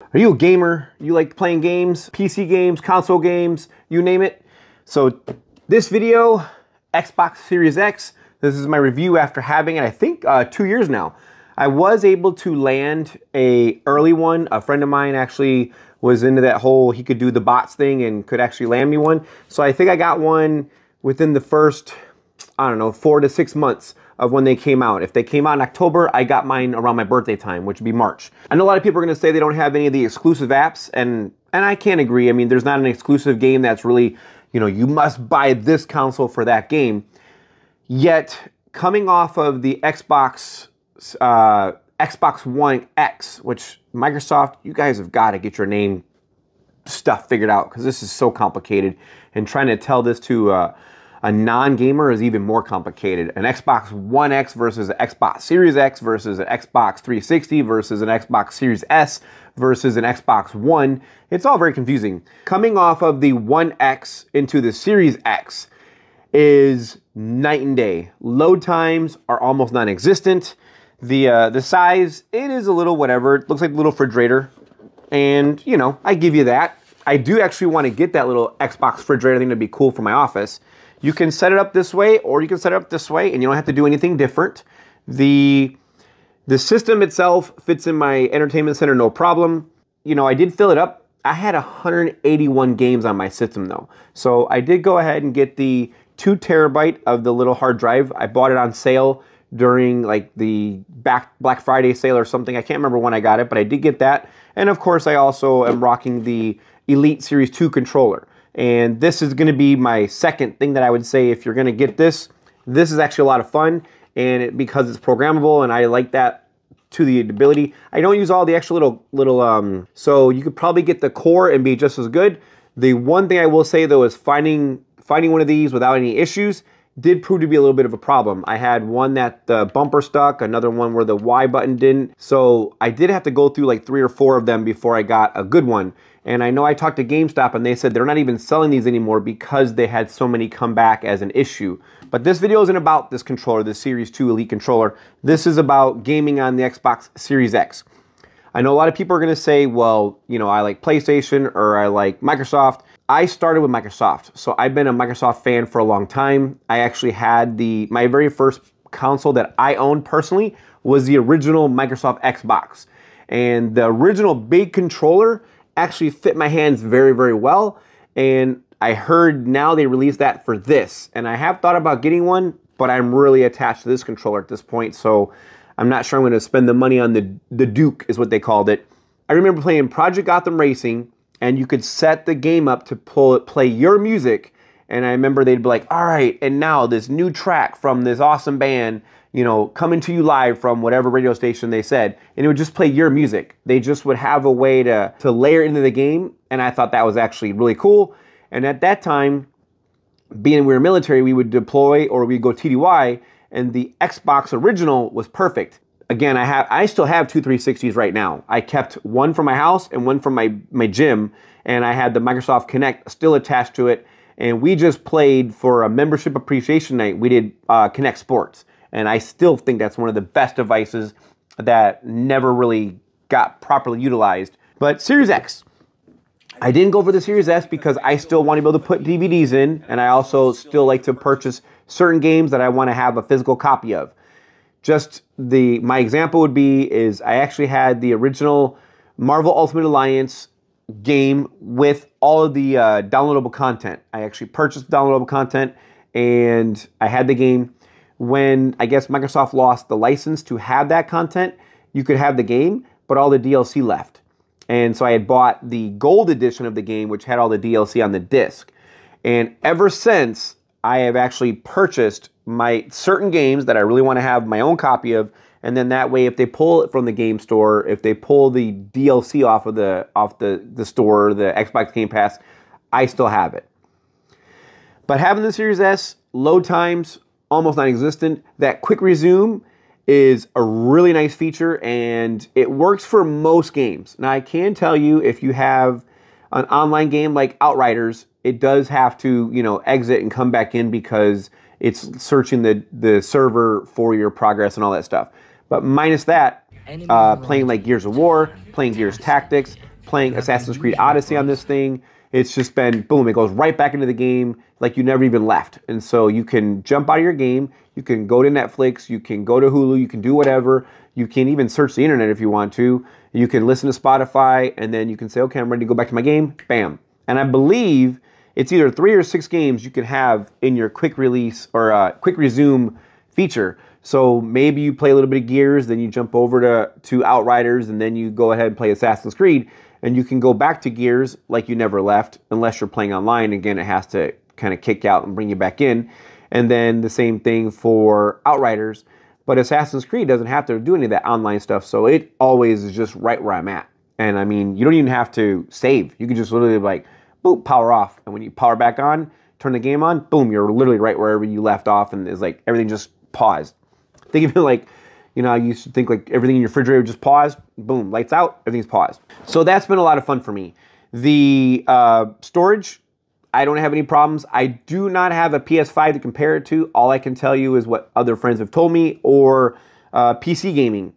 Are you a gamer? You like playing games, PC games, console games, you name it? So this video, Xbox Series X, this is my review after having it, I think 2 years now. I was able to land a early one. A friend of mine actually was into that whole, he could do the bots thing and could actually land me one. So I think I got one within the first, I don't know, 4 to 6 months of when they came out. If they came out in October, I got mine around my birthday time, which would be March. I know a lot of people are gonna say they don't have any of the exclusive apps, and I can't agree. I mean, there's not an exclusive game that's really, you know, you must buy this console for that game. Yet, coming off of the Xbox One X, which Microsoft, you guys have got to get your name stuff figured out, because this is so complicated, and trying to tell this to a non-gamer is even more complicated. An Xbox One X versus an Xbox Series X versus an Xbox 360 versus an Xbox Series S versus an Xbox One. It's all very confusing. Coming off of the One X into the Series X is night and day. Load times are almost non-existent. The size, it is a little whatever. It looks like a little refrigerator. And, you know, I give you that. I do actually want to get that little Xbox refrigerator. I think that'd be cool for my office. You can set it up this way, or you can set it up this way, and you don't have to do anything different. The system itself fits in my entertainment center, no problem. You know, I did fill it up. I had 181 games on my system though. So I did go ahead and get the 2 terabyte of the little hard drive. I bought it on sale during like the Black Friday sale or something. I can't remember when I got it, but I did get that. And of course, I also am rocking the Elite Series 2 controller. And this is going to be my second thing that I would say if you're going to get this. This is actually a lot of fun, and because it's programmable, and I like that to the ability. I don't use all the extra little so you could probably get the core and be just as good. The one thing I will say though is finding one of these without any issues did prove to be a little bit of a problem. I had one that the bumper stuck, another one where the Y button didn't. So I did have to go through like 3 or 4 of them before I got a good one. And I know I talked to GameStop and they said they're not even selling these anymore because they had so many come back as an issue. But this video isn't about this controller, the Series 2 Elite controller. This is about gaming on the Xbox Series X. I know a lot of people are gonna say, well, you know, I like PlayStation or I like Microsoft. I started with Microsoft, so I've been a Microsoft fan for a long time. I actually had my very first console that I owned personally was the original Microsoft Xbox. And the original big controller actually fit my hands very, very well. And I heard now they released that for this. And I have thought about getting one, but I'm really attached to this controller at this point. So I'm not sure I'm gonna spend the money on the Duke is what they called it. I remember playing Project Gotham Racing, and you could set the game up to play your music. And I remember they'd be like, all right, and now this new track from this awesome band, you know, coming to you live from whatever radio station they said, and it would just play your music. They just would have a way to layer into the game, and I thought that was actually really cool. And at that time, being we were military, we would deploy or we'd go TDY, and the Xbox original was perfect. Again, I still have 2 360s right now. I kept one from my house and one from my gym, and I had the Microsoft Kinect still attached to it. And we just played for a membership appreciation night. We did Kinect Sports, and I still think that's one of the best devices that never really got properly utilized. But Series X, I didn't go for the Series S because I still want to be able to put DVDs in, and I also still like to purchase certain games that I want to have a physical copy of. Just my example would be is I actually had the original Marvel Ultimate Alliance game with all of the downloadable content. I actually purchased downloadable content and I had the game. When I guess Microsoft lost the license to have that content, you could have the game, but all the DLC left. And so I had bought the gold edition of the game, which had all the DLC on the disc. And ever since, I have actually purchased my certain games that I really want to have my own copy of, and then that way if they pull it from the game store, if they pull the DLC off the store, the Xbox Game Pass, I still have it. But having the Series S, load times almost non-existent. That quick resume is a really nice feature, and it works for most games. Now I can tell you, if you have an online game like Outriders, it does have to, you know, exit and come back in because it's searching the server for your progress and all that stuff. But minus that, playing like Gears of War, playing Gears Tactics, playing Assassin's Creed Odyssey on this thing. It's just been, boom, it goes right back into the game like you never even left. And so you can jump out of your game, you can go to Netflix, you can go to Hulu, you can do whatever. You can even search the internet if you want to. You can listen to Spotify, and then you can say, okay, I'm ready to go back to my game. Bam. And I believe it's either 3 or 6 games you can have in your quick release or quick resume feature. So maybe you play a little bit of Gears, then you jump over to Outriders, and then you go ahead and play Assassin's Creed. And you can go back to Gears like you never left, unless you're playing online. Again, it has to kind of kick you out and bring you back in. And then the same thing for Outriders. But Assassin's Creed doesn't have to do any of that online stuff, so it always is just right where I'm at. And I mean, you don't even have to save. You can just literally like, boop, power off. And when you power back on, turn the game on, boom, you're literally right wherever you left off, and it's like everything just paused. Think of it like, you know, I used to think like everything in your refrigerator just paused, boom, lights out, everything's paused. So that's been a lot of fun for me. The storage, I don't have any problems. I do not have a PS5 to compare it to. All I can tell you is what other friends have told me, or PC gaming.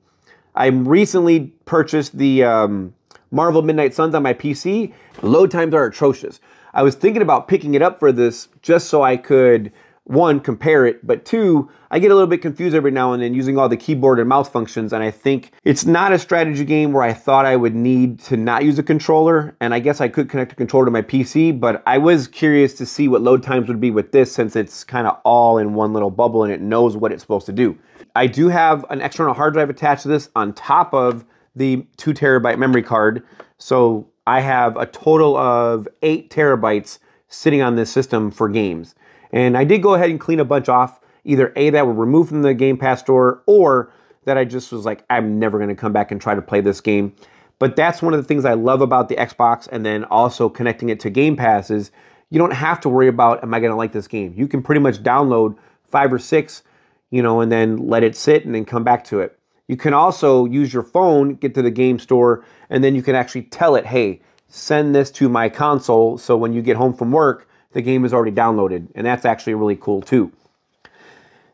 I recently purchased the Marvel Midnight Suns on my PC. Load times are atrocious. I was thinking about picking it up for this just so I could, 1, compare it, but 2, I get a little bit confused every now and then using all the keyboard and mouse functions, and I think it's not a strategy game where I thought I would need to not use a controller, and I guess I could connect a controller to my PC, but I was curious to see what load times would be with this, since it's kind of all in one little bubble and it knows what it's supposed to do. I do have an external hard drive attached to this on top of the 2 terabyte memory card, so I have a total of 8 terabytes sitting on this system for games. And I did go ahead and clean a bunch off, either A, that were removed from the Game Pass store, or that I just was like, I'm never going to come back and try to play this game. But that's one of the things I love about the Xbox, and then also connecting it to Game Pass is you don't have to worry about, am I going to like this game? You can pretty much download 5 or 6, you know, and then let it sit and then come back to it. You can also use your phone, get to the game store, and then you can actually tell it, hey, send this to my console, so when you get home from work, the game is already downloaded, and that's actually really cool too.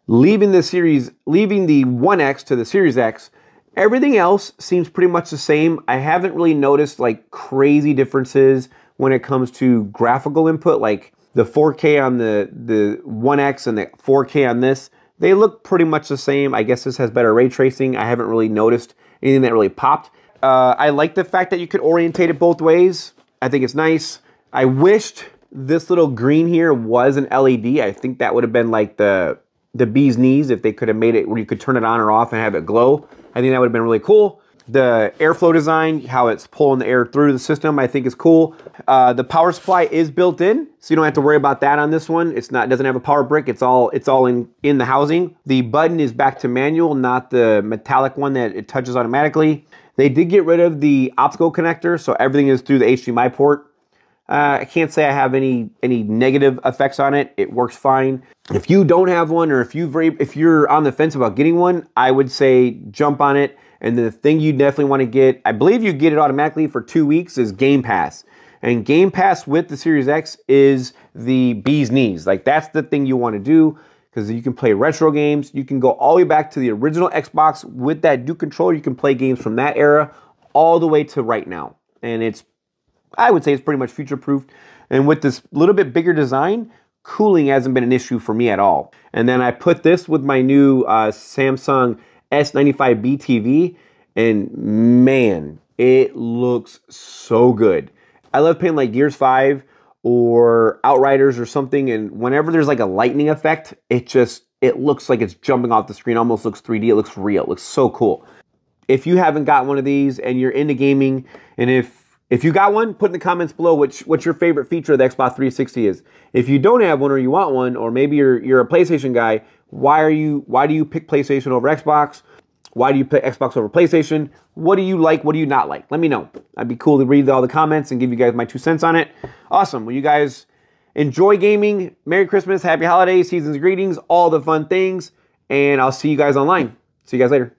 Leaving the 1X to the Series X, everything else seems pretty much the same. I haven't really noticed like crazy differences when it comes to graphical input, like the 4K on the 1X and the 4K on this. They look pretty much the same. I guess this has better ray tracing. I haven't really noticed anything that really popped. I like the fact that you could orientate it both ways. I think it's nice. I wished this little green here was an LED. I think that would have been like the bee's knees if they could have made it where you could turn it on or off and have it glow. I think that would have been really cool. The airflow design, how it's pulling the air through the system, I think is cool. The power supply is built in, so you don't have to worry about that on this one. It doesn't have a power brick. It's all in the housing. The button is back to manual, not the metallic one that it touches automatically. They did get rid of the optical connector, so everything is through the HDMI port. I can't say I have any negative effects on it. It works fine. If you don't have one, or if you're on the fence about getting one, I would say jump on it. And the thing you definitely want to get, I believe you get it automatically for 2 weeks, is Game Pass. And Game Pass with the Series X is the bee's knees. Like, that's the thing you want to do, because you can play retro games. You can go all the way back to the original Xbox with that Duke controller. You can play games from that era all the way to right now. And I would say it's pretty much future-proofed. And with this little bit bigger design, cooling hasn't been an issue for me at all. And then I put this with my new Samsung S95B TV, and man, it looks so good. I love playing like Gears 5 or Outriders or something, and whenever there's like a lightning effect, it looks like it's jumping off the screen, almost looks 3D, it looks real, it looks so cool. If you haven't got one of these and you're into gaming, and if you got one, put in the comments below what your favorite feature of the Xbox 360 is. If you don't have one, or you want one, or maybe you're a PlayStation guy, why do you pick PlayStation over Xbox? Why do you pick Xbox over PlayStation? What do you like? What do you not like? Let me know. I'd be cool to read all the comments and give you guys my 2 cents on it. Awesome. Well, you guys enjoy gaming. Merry Christmas, Happy Holidays, Season's greetings, all the fun things, and I'll see you guys online. See you guys later.